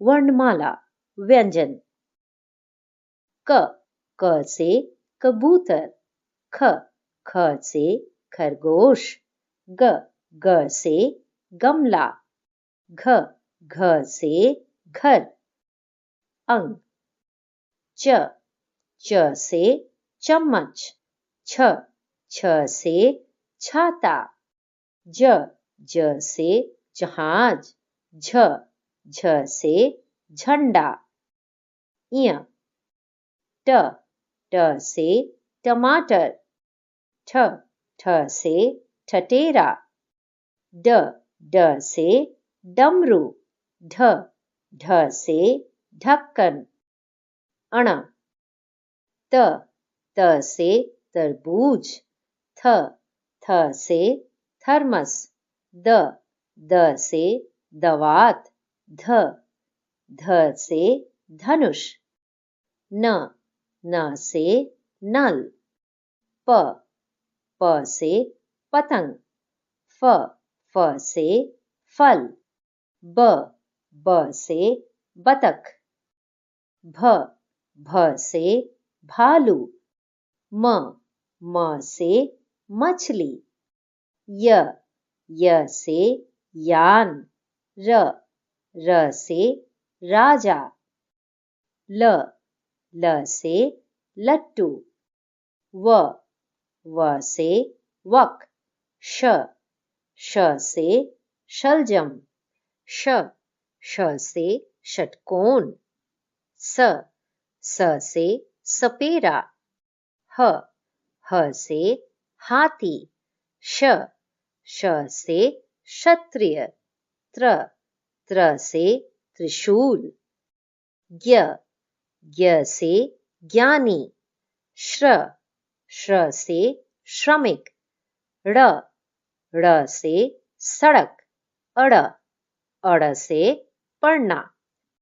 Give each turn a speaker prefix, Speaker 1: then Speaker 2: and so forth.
Speaker 1: वर्णमाला व्यंजन। क से कबूतर, ख से खरगोश, ग से गमला, घ से घर। अंग। च से चम्मच, छ से छाता, ज से जहाज, झ से झंडा। ट से टमाटर, ठ से ठटेरा, ड से डमरू, ढ से ढक्कन। त से तरबूज, थ से थर्मस, द से दवात, ध से धनुष। न से नल, प से पतंग, फ से फल, ब से बतख, भ से भालू, म से मछली, य से यान, र से राजा, ल से लट्टू, व से वक, श से शलजम, श से षटकोण, स से सपेरा, ह से हाथी, श से क्षत्रिय, त्र से त्रिशूल, ज्ञ से ज्ञानी, श्र से श्रमिक, ड़ से सड़क, अड़ से पढ़ना।